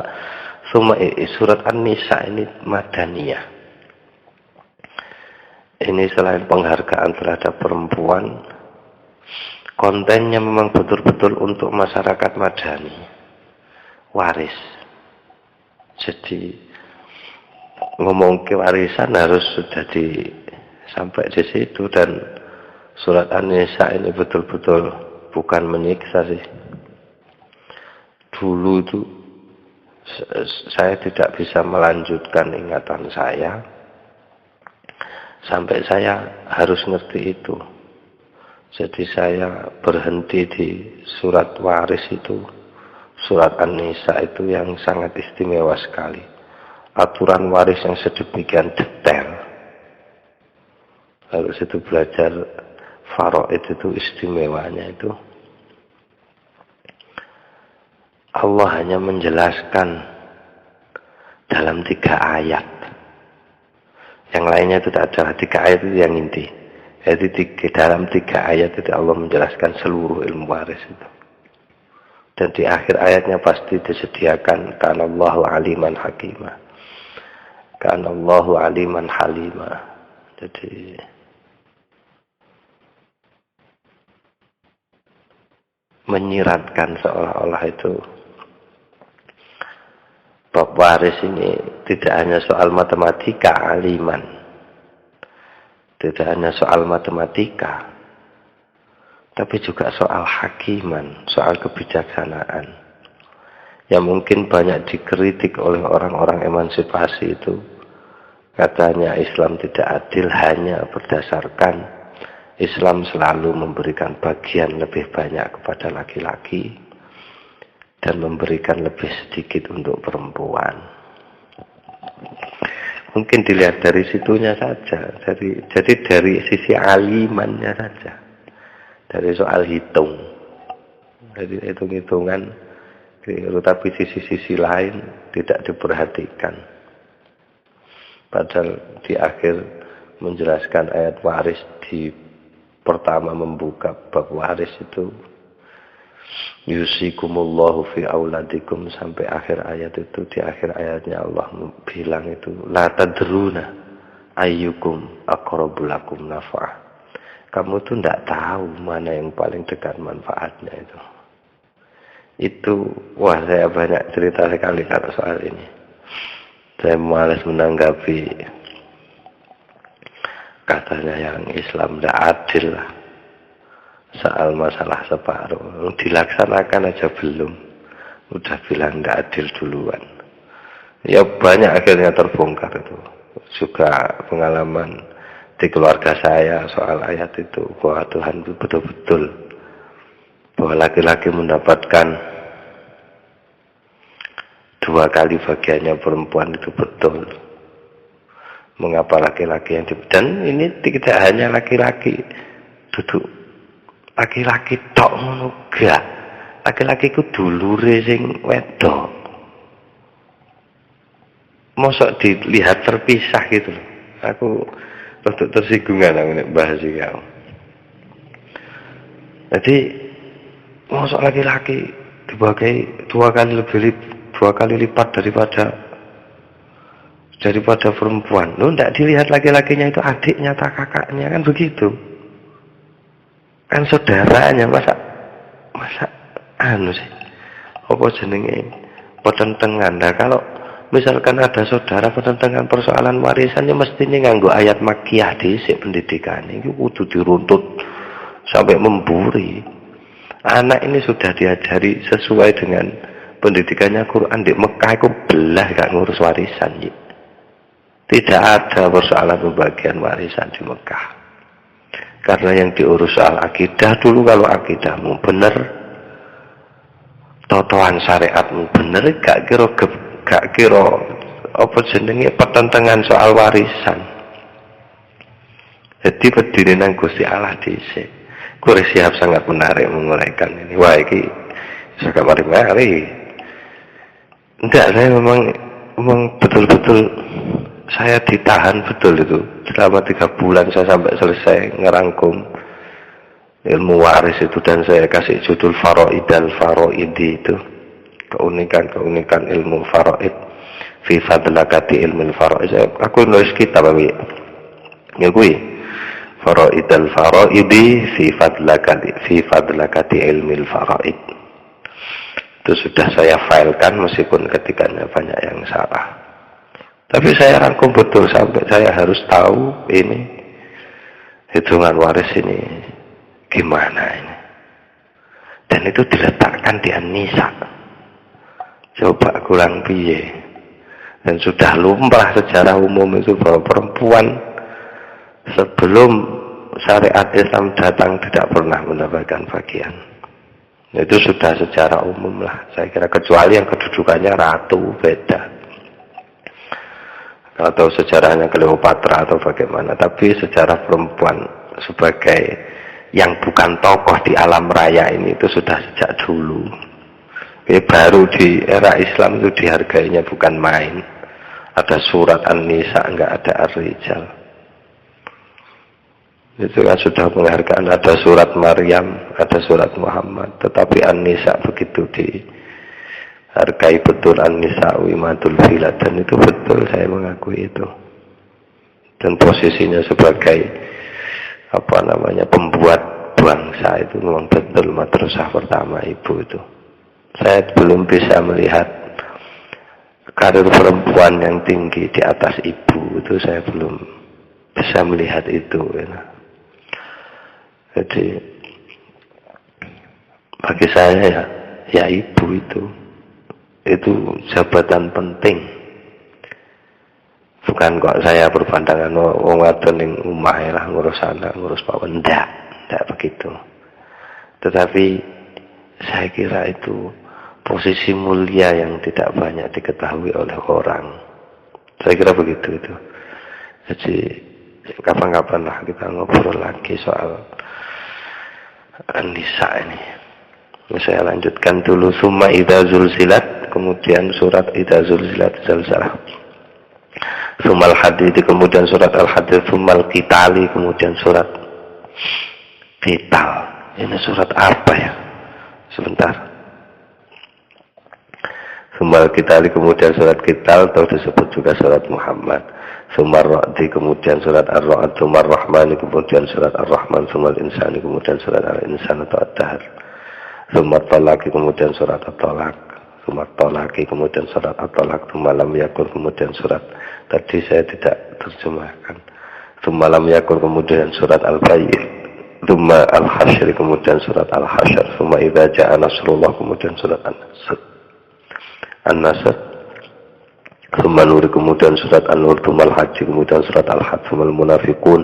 S1: Surat An-Nisa ini Madaniyah. Ini selain penghargaan terhadap perempuan, kontennya memang betul-betul untuk masyarakat madani, waris. Jadi ngomong ke warisan harus sudah sampai di situ, dan surat An-Nisa ini betul-betul bukan menyiksa sih. Dulu itu saya tidak bisa melanjutkan ingatan saya sampai saya harus ngerti itu. Jadi saya berhenti di surat waris itu, surat An-Nisa itu yang sangat istimewa sekali. Aturan waris yang sedemikian detail. Harus itu belajar faraid itu istimewanya itu. Allah hanya menjelaskan dalam 3 ayat. Yang lainnya itu adalah 3 ayat itu yang inti. Jadi dalam 3 ayat itu Allah menjelaskan seluruh ilmu waris itu. Dan di akhir ayatnya pasti disediakan kanallahu aliman hakimah, kanallahu aliman halimah. Jadi menyiratkan seolah-olah itu bab waris ini tidak hanya soal matematika aliman, tidak hanya soal matematika, tapi juga soal hakiman, soal kebijaksanaan. Yang mungkin banyak dikritik oleh orang-orang emansipasi itu, katanya Islam tidak adil hanya berdasarkan Islam selalu memberikan bagian lebih banyak kepada laki-laki dan memberikan lebih sedikit untuk perempuan. Mungkin dilihat dari situnya saja, jadi dari sisi alimannya saja, dari soal hitung, jadi hitung-hitungan keliru, tapi sisi-sisi lain tidak diperhatikan. Padahal di akhir menjelaskan ayat waris, di pertama membuka bab waris itu yusikumullahu fi auladikum, sampai akhir ayat itu. Di akhir ayatnya Allah bilang itu la tadruna ayyukum aqrabu lakum naf'ah. Kamu tuh tidak tahu mana yang paling dekat manfaatnya itu. Wah, saya banyak cerita sekali kalau soal ini. Saya malas menanggapi katanya yang Islam tidak adil lah. Soal masalah separuh dilaksanakan aja belum, udah bilang nggak adil duluan. Ya banyak akhirnya terbongkar itu. Juga pengalaman di keluarga saya soal ayat itu, bahwa Tuhan itu betul-betul bahwa laki-laki mendapatkan 2 kali bagiannya perempuan itu betul. Mengapa laki-laki yang dan ini tidak hanya laki-laki duduk. Laki-laki tok ngono gak. Laki-laki ku dulure sing wedok. Mosok dilihat terpisah gitu loh. Aku rada tersinggungan aku nek bahas iki. Jadi mosok laki-laki dibagi 2 kali lipat daripada perempuan. Lo ndak dilihat laki-lakinya itu adiknya atau kakaknya, kan begitu. Kan saudaranya, masa anu sih, apa jenenge, potentengan. Nah, kalau Misalkan ada saudara penentangan persoalan warisannya mestinya nganggo ayat makiyah dhisik pendidikan ini kudu diruntut sampai memburi. Anak ini sudah diajari sesuai dengan pendidikannya Quran di Mekah itu belah gak ngurus warisan ya. Tidak ada persoalan pembagian warisan di Mekah. Karena yang diurus soal akidah dulu, kalau akidahmu benar, totohan syariatmu benar, gak kira apa jenenge pertentangan soal warisan. Jadi berdiri nang Gusti Allah dhisik. Kure siap sangat menarik menguraikan ini. Wah iki suka mari-mari. Enggak, saya memang betul-betul saya ditahan betul itu. Selama 3 bulan saya sampai selesai ngerangkum ilmu waris itu, dan saya kasih judul Faraid al-Faraidi itu. Keunikan ilmu faraid fi fadlakati ilmu faraid. Aku nulis kitab abi ya kuwi Faraid al-Faraidi fi fadlakati ilmu faraid. Itu sudah saya filekan meskipun ketikanya banyak yang salah, tapi saya rangkum betul sampai saya harus tahu ini hitungan waris ini gimana ini, dan itu diletakkan di An-Nisa. Coba kurang piye. Dan sudah lumrah secara umum itu bahwa perempuan sebelum syariat Islam datang tidak pernah mendapatkan bagian. Itu sudah secara umum lah. Saya kira kecuali yang kedudukannya ratu beda. Atau sejarahnya Cleopatra atau bagaimana. Tapi sejarah perempuan sebagai yang bukan tokoh di alam raya ini itu sudah sejak dulu. Baru di era Islam itu dihargainya bukan main. Ada surat An-Nisa, enggak ada Ar-Rijal. Itu kan sudah penghargaan. Ada surat Maryam, ada surat Muhammad. Tetapi An-Nisa begitu dihargai betul. An-Nisa wimatul filad. Dan itu betul, saya mengakui itu. Dan posisinya sebagai pembuat bangsa itu memang betul madrasah pertama ibu itu. Saya belum bisa melihat karir perempuan yang tinggi di atas ibu, itu saya belum bisa melihat itu. Ya. Jadi bagi saya ya ibu itu jabatan penting. Bukan kok saya berpandangan wong wadon ning omah lah ngurus anak, ngurus pawan, ndak begitu. Tetapi saya kira itu posisi mulia yang tidak banyak diketahui oleh orang. Saya kira begitu itu. Jadi kapan-kapan lah kita ngobrol lagi soal An-Nisa ini. Saya lanjutkan dulu summa idza zulzilat, kemudian surat idza zulzilat zalzalah. Sumal hadid, kemudian surat al-hadid. Sumal qitali, kemudian surat qital. Ini surat apa ya? Sebentar. Sumal qitali, kemudian surat qital, atau disebut juga surat Muhammad. Sumar ra'di, kemudian surat ar-ra'd. Sumar rahmani, kemudian surat ar-rahman. Sumal insani, kemudian surat al-insan atau ad-dahr. Sumar talaki, kemudian surat at-talak. Sumar talaki, kemudian surat at-talak. Sumalam yakul, kemudian surat, tadi saya tidak terjemahkan. Sumalam yakul, kemudian surat al-bayyid. Summa al-hasyr, kemudian surat al-hasyr. Summa idza ja'a nasrullah, kemudian surat an-nasr. Summa nur, kemudian surat an-nur. Summa al-hajj, kemudian surat al-hajj. Summa al-munafiqun,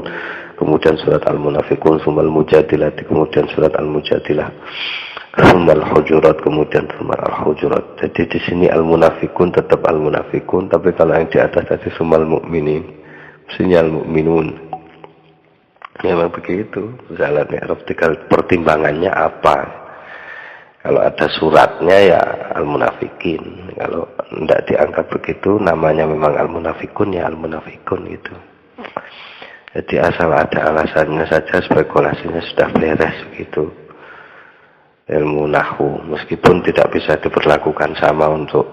S1: kemudian surat al-munafiqun. Summa al-mujadilah, kemudian surat al-mujadilah. Summa al-hujurat, kemudian summa al-hujurat. Jadi di sini al-munafiqun tetap al-munafiqun, tapi kalau yang di atas tadi summa al-mu'minin, mestinya al-mu'minun. Memang begitu jalannya Arab, tinggal pertimbangannya apa. Kalau ada suratnya ya al-munafikin, kalau tidak dianggap begitu namanya memang al-munafikun ya al-munafikun gitu. Jadi asal ada alasannya saja, spekulasinya sudah beres begitu. Ilmu nahwu meskipun tidak bisa diperlakukan sama untuk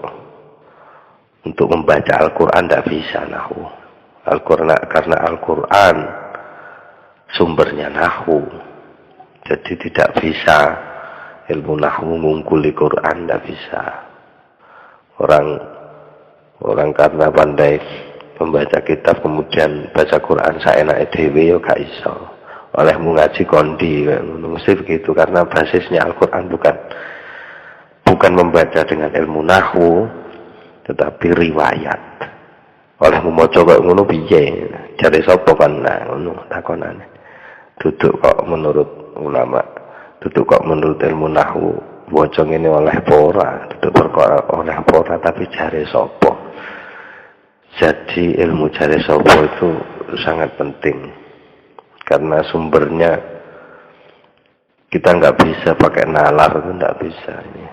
S1: membaca Al-Quran, tidak bisa nahwu Al-Quran, karena Al-Quran sumbernya nahwu. Jadi tidak bisa ilmu nahwu mengungkuli Quran, tidak bisa. Orang karena pandai membaca kitab kemudian baca Quran saenake dhewe yo gak iso. Olehmu ngaji kondi, mesti begitu karena basisnya Al-Quran bukan membaca dengan ilmu nahwu, tetapi riwayat. Olehmu maca kok ngono piye? Jare sapa kan ngono takonane. Duduk kok menurut ulama, duduk kok menurut ilmu nahwu, waca ngene oleh apa ora, duduk perkara oleh apa ora, tapi jare sapa. Jadi ilmu jare sapa itu sangat penting. Karena sumbernya kita nggak bisa pakai nalar, itu nggak bisa ini.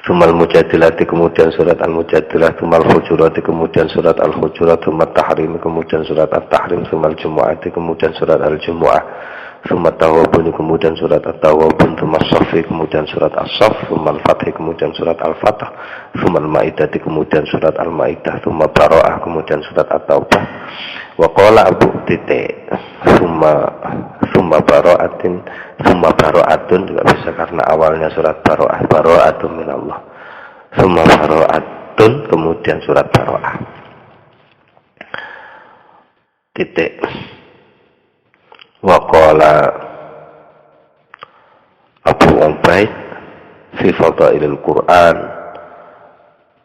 S1: Sumal Mujadilati kemudian surat Al-Mujadilah, Sumal Hujurati kemudian surat Al-Hujurat, Sumal Tahrim kemudian surat Al-Tahrim, Sumal Jumu'ati kemudian surat Al-Jumu'ah, Sumal Tawabun kemudian surat Al-Tawabun, Sumal Safi kemudian surat Al-Saf, Sumal Fathi kemudian surat Al-Fatah, Sumal Ma'idati kemudian surat Al-Ma'idah, Sumal Bara'ah kemudian surat At-Taubah. Wa qala Abu titik summa bara'atun juga bisa karena awalnya surat bara'atun minallah. Summa bara'atun kemudian surat bara'ah. Titik. Wa qala Abu Ubaid fi fadailil Quran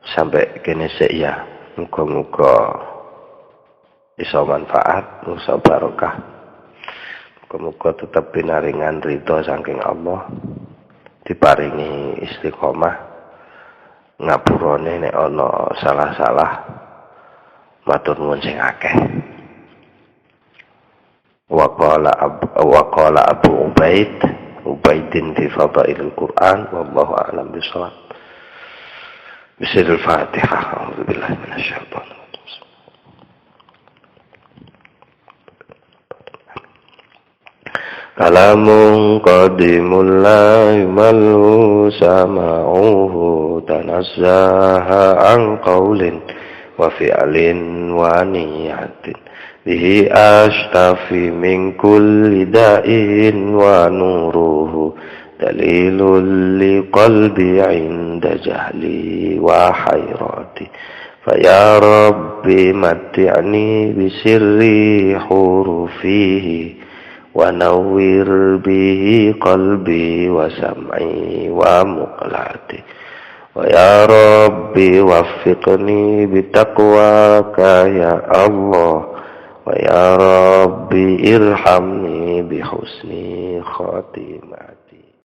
S1: sampai kene ya. Muga-muga iso manfaat, iso barokah. Muga-muga tetap pinaringan ridho saking Allah, diparingi istiqomah, ngapurane nek ana salah-salah, matur nuwun sing akeh. Wa qala Abu Ubaidin fi fadailil Quran, wallahu a'lam bishawab. Bismillahirrahmanirrahim. A'udzubillahi minasyaitonir rajim. Kalamun qadimul la yumalhu sama'uhu tanazzaha an qawlin wa fi'lin wa niyatin bihi ashtafi min kulli da'in wa nuruhu dalilul liqalbi 'inda jahli wa hayrati faya rabbi matti'ni bisirri hurufihi wa nawwir bihi qalbi wa sam'i wa muqlati wa ya rabbi waffiqni bitaqwaka ya Allah wa ya rabbi irhamni bihusni khatimati.